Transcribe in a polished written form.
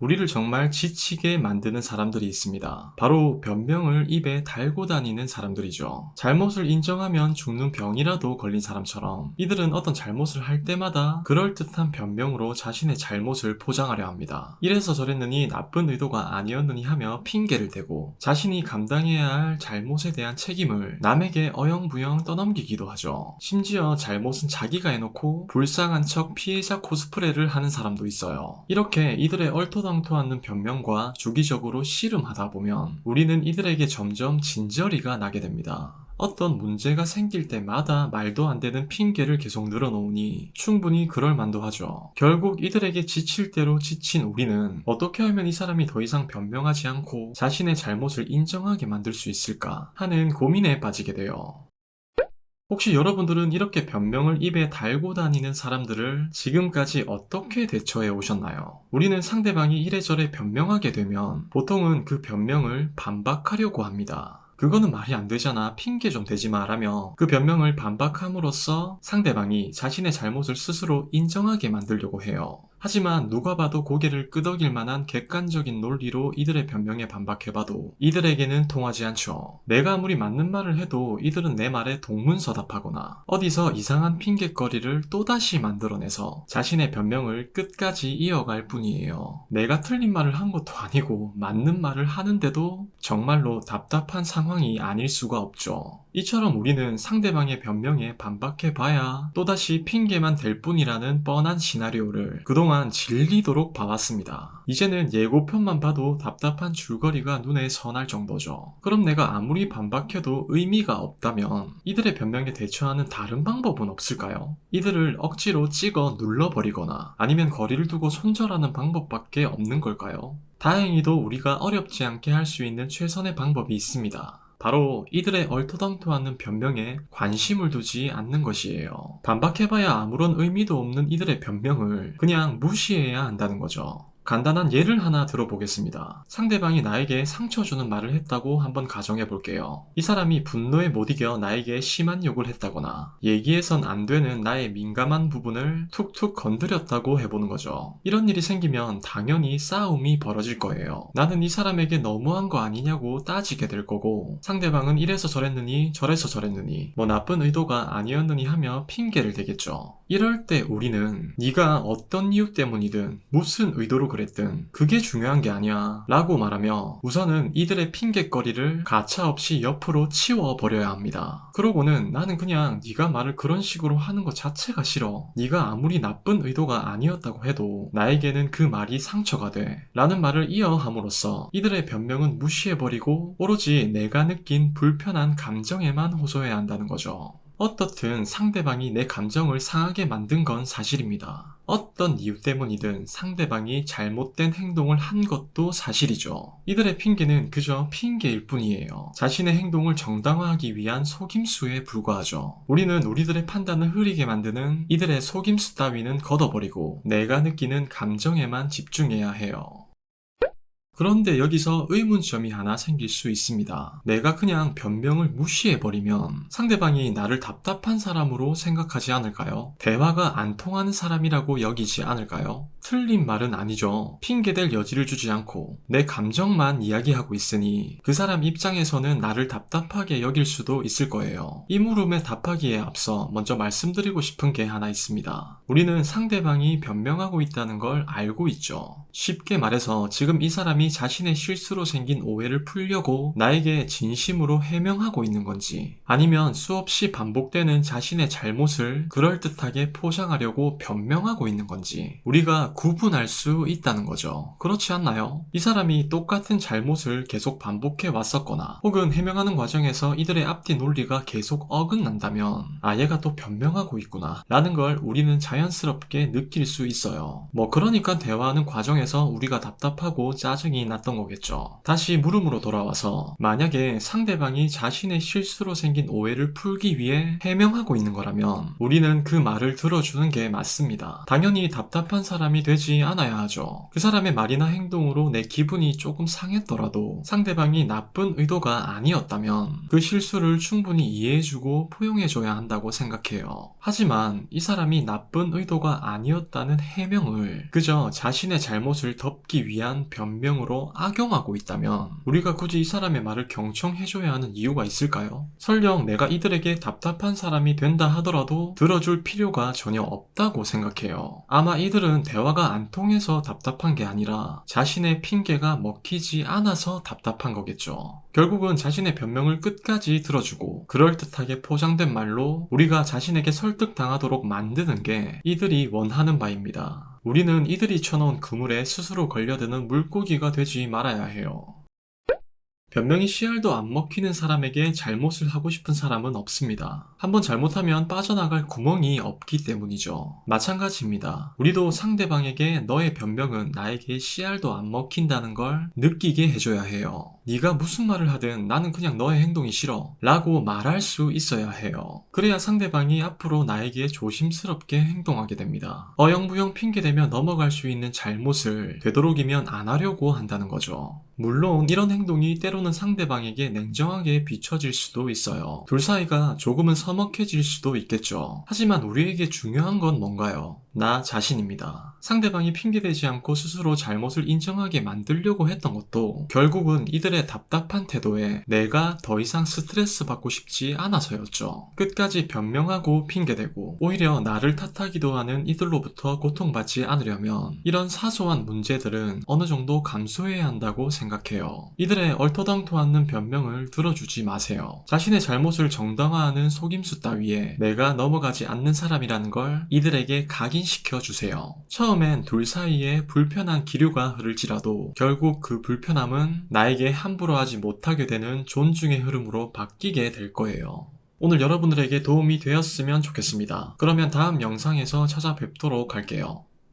우리를 정말 지치게 만드는 사람들이 있습니다. 바로 변명을 입에 달고 다니는 사람들이죠. 잘못을 인정하면 죽는 병이라도 걸린 사람처럼 이들은 어떤 잘못을 할 때마다 그럴듯한 변명으로 자신의 잘못을 포장하려 합니다. 이래서 저랬느니 나쁜 의도가 아니었느니 하며 핑계를 대고 자신이 감당해야 할 잘못에 대한 책임을 남에게 어영부영 떠넘기기도 하죠. 심지어 잘못은 자기가 해놓고 불쌍한 척 피해자 코스프레를 하는 사람도 있어요. 이렇게 이들의 얼토당토 않는 변명과 주기적으로 씨름하다 보면 우리는 이들에게 점점 진저리가 나게 됩니다. 어떤 문제가 생길 때마다 말도 안 되는 핑계를 계속 늘어놓으니 충분히 그럴 만도 하죠. 결국 이들에게 지칠 대로 지친 우리는 어떻게 하면 이 사람이 더 이상 변명하지 않고 자신의 잘못을 인정하게 만들 수 있을까 하는 고민에 빠지게 돼요. 혹시 여러분들은 이렇게 변명을 입에 달고 다니는 사람들을 지금까지 어떻게 대처해 오셨나요? 우리는 상대방이 이래저래 변명하게 되면 보통은 그 변명을 반박하려고 합니다. 그거는 말이 안 되잖아. 핑계 좀 대지 마라며 그 변명을 반박함으로써 상대방이 자신의 잘못을 스스로 인정하게 만들려고 해요. 하지만 누가 봐도 고개를 끄덕일 만한 객관적인 논리로 이들의 변명에 반박해봐도 이들에게는 통하지 않죠. 내가 아무리 맞는 말을 해도 이들은 내 말에 동문서답하거나 어디서 이상한 핑계거리를 또다시 만들어내서 자신의 변명을 끝까지 이어갈 뿐이에요. 내가 틀린 말을 한 것도 아니고 맞는 말을 하는데도 정말로 답답한 상황이 아닐 수가 없죠. 이처럼 우리는 상대방의 변명에 반박해봐야 또다시 핑계만 될 뿐이라는 뻔한 시나리오를 그동안 질리도록 봐왔습니다. 이제는 예고편만 봐도 답답한 줄거리가 눈에 선할 정도죠. 그럼 내가 아무리 반박해도 의미가 없다면 이들의 변명에 대처하는 다른 방법은 없을까요? 이들을 억지로 찍어 눌러버리거나 아니면 거리를 두고 손절하는 방법밖에 없는 걸까요? 다행히도 우리가 어렵지 않게 할 수 있는 최선의 방법이 있습니다. 바로 이들의 얼토당토 않는 변명에 관심을 두지 않는 것이에요. 반박해봐야 아무런 의미도 없는 이들의 변명을 그냥 무시해야 한다는 거죠. 간단한 예를 하나 들어보겠습니다. 상대방이 나에게 상처 주는 말을 했다고 한번 가정해 볼게요. 이 사람이 분노에 못 이겨 나에게 심한 욕을 했다거나 얘기해선 안 되는 나의 민감한 부분을 툭툭 건드렸다고 해보는 거죠. 이런 일이 생기면 당연히 싸움이 벌어질 거예요. 나는 이 사람에게 너무한 거 아니냐고 따지게 될 거고 상대방은 이래서 저랬느니 저래서 저랬느니 뭐 나쁜 의도가 아니었느니 하며 핑계를 대겠죠. 이럴 때 우리는 네가 어떤 이유 때문이든 무슨 의도로 그랬든 그게 중요한 게 아니야 라고 말하며 우선은 이들의 핑계거리를 가차없이 옆으로 치워버려야 합니다. 그러고는 나는 그냥 네가 말을 그런 식으로 하는 것 자체가 싫어. 네가 아무리 나쁜 의도가 아니었다고 해도 나에게는 그 말이 상처가 돼 라는 말을 이어함으로써 이들의 변명은 무시해버리고 오로지 내가 느낀 불편한 감정에만 호소해야 한다는 거죠. 어떻든 상대방이 내 감정을 상하게 만든 건 사실입니다. 어떤 이유 때문이든 상대방이 잘못된 행동을 한 것도 사실이죠. 이들의 핑계는 그저 핑계일 뿐이에요. 자신의 행동을 정당화하기 위한 속임수에 불과하죠. 우리는 우리들의 판단을 흐리게 만드는 이들의 속임수 따위는 걷어버리고 내가 느끼는 감정에만 집중해야 해요. 그런데 여기서 의문점이 하나 생길 수 있습니다. 내가 그냥 변명을 무시해버리면 상대방이 나를 답답한 사람으로 생각하지 않을까요? 대화가 안 통하는 사람이라고 여기지 않을까요? 틀린 말은 아니죠. 핑계댈 여지를 주지 않고 내 감정만 이야기하고 있으니 그 사람 입장에서는 나를 답답하게 여길 수도 있을 거예요. 이 물음에 답하기에 앞서 먼저 말씀드리고 싶은 게 하나 있습니다. 우리는 상대방이 변명하고 있다는 걸 알고 있죠. 쉽게 말해서 지금 이 사람이 자신의 실수로 생긴 오해를 풀려고 나에게 진심으로 해명하고 있는 건지 아니면 수없이 반복되는 자신의 잘못을 그럴듯하게 포장하려고 변명하고 있는 건지 우리가 구분할 수 있다는 거죠. 그렇지 않나요? 이 사람이 똑같은 잘못을 계속 반복해 왔었거나 혹은 해명하는 과정에서 이들의 앞뒤 논리가 계속 어긋난다면 아 얘가 또 변명하고 있구나 라는 걸 우리는 자연스럽게 느낄 수 있어요. 그러니까 대화하는 과정에서 우리가 답답하고 짜증이 짜증이 났던 거겠죠. 다시 물음으로 돌아와서 만약에 상대방이 자신의 실수로 생긴 오해를 풀기 위해 해명하고 있는 거라면 우리는 그 말을 들어주는 게 맞습니다. 당연히 답답한 사람이 되지 않아야 하죠. 그 사람의 말이나 행동으로 내 기분이 조금 상했더라도 상대방이 나쁜 의도가 아니었다면 그 실수를 충분히 이해해주고 포용해줘야 한다고 생각해요. 하지만 이 사람이 나쁜 의도가 아니었다는 해명을 그저 자신의 잘못을 덮기 위한 변명으로 악용하고 있다면 우리가 굳이 이 사람의 말을 경청해줘야 하는 이유가 있을까요? 설령 내가 이들에게 답답한 사람이 된다 하더라도 들어줄 필요가 전혀 없다고 생각해요. 아마 이들은 대화가 안 통해서 답답한 게 아니라 자신의 핑계가 먹히지 않아서 답답한 거겠죠. 결국은 자신의 변명을 끝까지 들어주고 그럴듯하게 포장된 말로 우리가 자신에게 설득당하도록 만드는 게 이들이 원하는 바입니다. 우리는 이들이 쳐놓은 그물에 스스로 걸려드는 물고기가 되지 말아야 해요. 변명이 씨알도 안 먹히는 사람에게 잘못을 하고 싶은 사람은 없습니다. 한번 잘못하면 빠져나갈 구멍이 없기 때문이죠. 마찬가지입니다. 우리도 상대방에게 너의 변명은 나에게 씨알도 안 먹힌다는 걸 느끼게 해줘야 해요. 네가 무슨 말을 하든 나는 그냥 너의 행동이 싫어 라고 말할 수 있어야 해요. 그래야 상대방이 앞으로 나에게 조심스럽게 행동하게 됩니다. 어영부영 핑계대며 넘어갈 수 있는 잘못을 되도록이면 안 하려고 한다는 거죠. 물론 이런 행동이 때로는 상대방에게 냉정하게 비춰질 수도 있어요. 둘 사이가 조금은 서먹해질 수도 있겠죠. 하지만 우리에게 중요한 건 뭔가요? 나 자신입니다. 상대방이 핑계대지 않고 스스로 잘못을 인정하게 만들려고 했던 것도 결국은 이들의 답답한 태도에 내가 더 이상 스트레스 받고 싶지 않아서였죠. 끝까지 변명하고 핑계대고 오히려 나를 탓하기도 하는 이들로부터 고통받지 않으려면 이런 사소한 문제들은 어느 정도 감수해야 한다고 생각해요. 이들의 얼토당토 않는 변명을 들어주지 마세요. 자신의 잘못을 정당화하는 속임수 따위에 내가 넘어가지 않는 사람이라는 걸 이들에게 각인시켜주세요. 처음엔 둘 사이에 불편한 기류가 흐를지라도 결국 그 불편함은 나에게 함부로 하지 못하게 되는 존중의 흐름으로 바뀌게 될 거예요. 오늘 여러분들에게 도움이 되었으면 좋겠습니다. 그러면 다음 영상에서 찾아뵙도록 할게요.